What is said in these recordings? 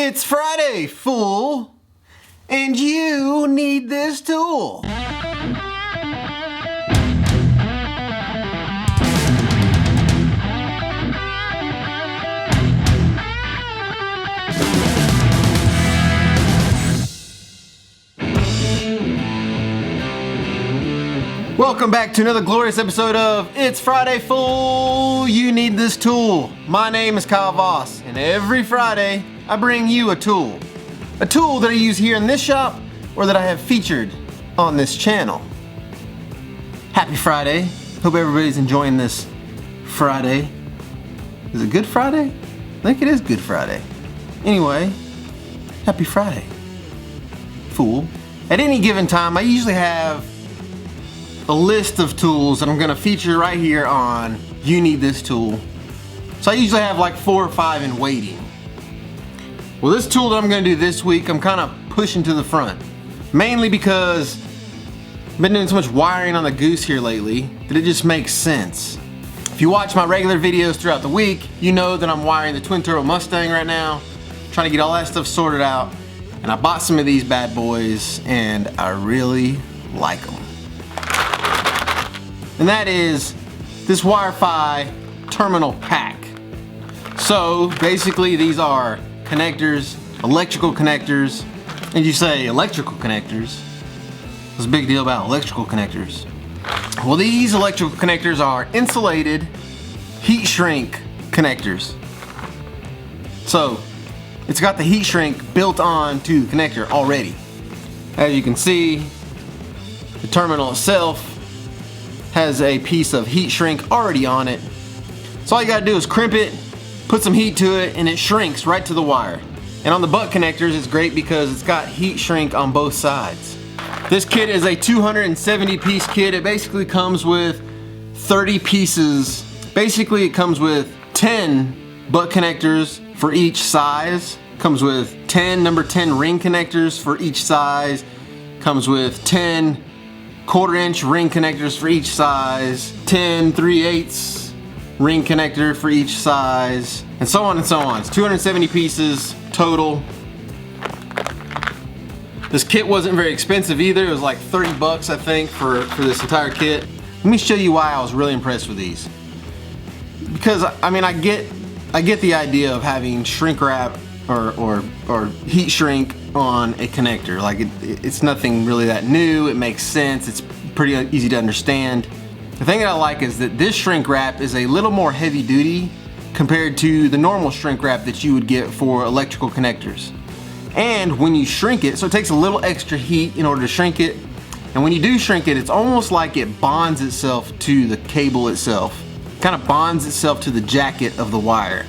It's Friday, fool, and you need this tool. Welcome back to another glorious episode of It's Friday, fool, you need this tool. My name is Kyle Voss, and every Friday I bring you a tool. A tool that I use here in this shop or that I have featured on this channel. Happy Friday. Hope everybody's enjoying this Friday. Is it Good Friday? I think it is Good Friday. Anyway, happy Friday, fool. At any given time, I usually have a list of tools that I'm gonna feature right here on You Need This Tool. So I usually have like 4 or 5 in waiting. Well, this tool that I'm gonna do this week, I'm kind of pushing to the front. Mainly because I've been doing so much wiring on the Goose here lately that it just makes sense. If you watch my regular videos throughout the week, you know that I'm wiring the twin turbo Mustang right now, trying to get all that stuff sorted out. And I bought some of these bad boys and I really like them. And that is this Wirefy terminal pack. So basically these are connectors, electrical connectors. And you say electrical connectors? What's the big deal about electrical connectors? Well, these electrical connectors are insulated heat shrink connectors. So it's got the heat shrink built on to the connector already. As you can see, the terminal itself has a piece of heat shrink already on it. So all you gotta do is crimp it, put some heat to it, and it shrinks right to the wire. And on the butt connectors, it's great because it's got heat shrink on both sides. This kit is a 270 piece kit. It basically comes with 30 pieces. Basically it comes with 10 butt connectors for each size. Comes with 10 number 10 ring connectors for each size. Comes with 10 1/4-inch ring connectors for each size, 10 3/8 ring connector for each size, and so on and so on. It's 270 pieces total. This kit wasn't very expensive either. It was like 30 bucks, I think, for this entire kit. Let me show you why I was really impressed with these. Because I mean, I get the idea of having shrink wrap or heat shrink on a connector. Like it's nothing really that new. It makes sense. It's pretty easy to understand. The thing that I like is that this shrink wrap is a little more heavy duty compared to the normal shrink wrap that you would get for electrical connectors. And when you shrink it, so it takes a little extra heat in order to shrink it. And when you do shrink it, it's almost like it bonds itself to the cable itself. It kind of bonds itself to the jacket of the wire,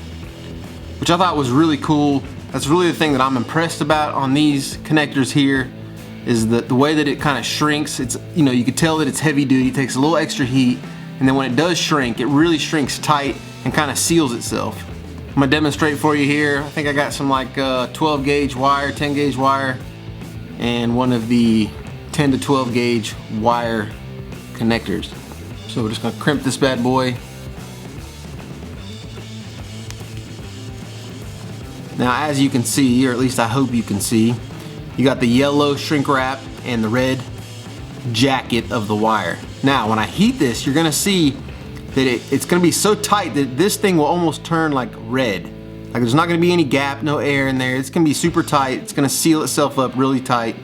which I thought was really cool. That's really the thing that I'm impressed about on these connectors here, is the way that it kind of shrinks. It's, you know, you can tell that it's heavy duty, it takes a little extra heat, and then when it does shrink, it really shrinks tight and kind of seals itself. I'm gonna demonstrate for you here. I think I got some like 12 gauge wire, 10 gauge wire, and one of the 10 to 12 gauge wire connectors. So we're just gonna crimp this bad boy. Now, as you can see, or at least I hope you can see, you got the yellow shrink wrap and the red jacket of the wire. Now, when I heat this, you're gonna see that it's gonna be so tight that this thing will almost turn like red. Like there's not gonna be any gap, no air in there. It's gonna be super tight. It's gonna seal itself up really tight.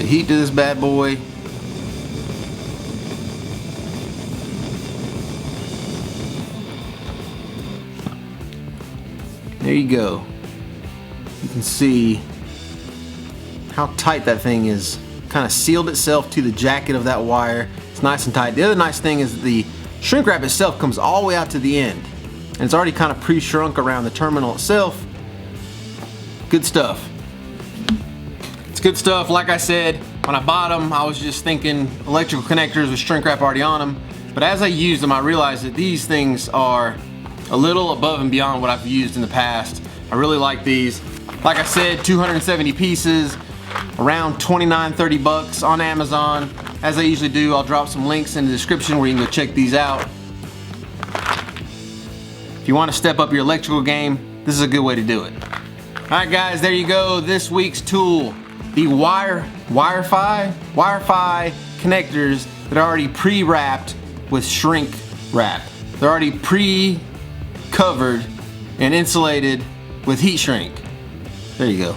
Heat to this bad boy. There you go. You can see how tight that thing is. Kind of sealed itself to the jacket of that wire. It's nice and tight. The other nice thing is the shrink wrap itself comes all the way out to the end. And it's already kind of pre-shrunk around the terminal itself. Good stuff. It's good stuff. Like I said, when I bought them, I was just thinking electrical connectors with shrink wrap already on them. But as I used them, I realized that these things are a little above and beyond what I've used in the past. I really like these. Like I said, 270 pieces. around 29, 30 bucks on Amazon. As I usually do, I'll drop some links in the description where you can go check these out. If you want to step up your electrical game, this is a good way to do it. Alright guys, there you go. This week's tool, the Wirefy connectors that are already pre-wrapped with shrink wrap. They're already pre-covered and insulated with heat shrink. There you go.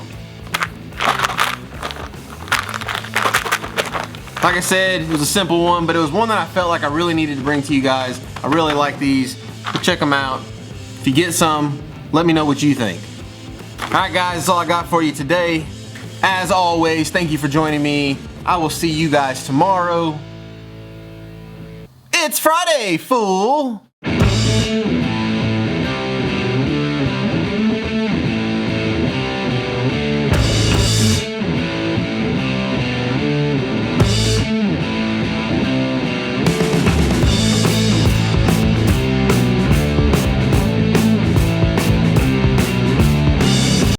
Like I said, it was a simple one, but it was one that I felt like I really needed to bring to you guys. I really like these. Check them out. If you get some, let me know what you think. Alright guys, that's all I got for you today. As always, thank you for joining me. I will see you guys tomorrow. It's Friday, fool!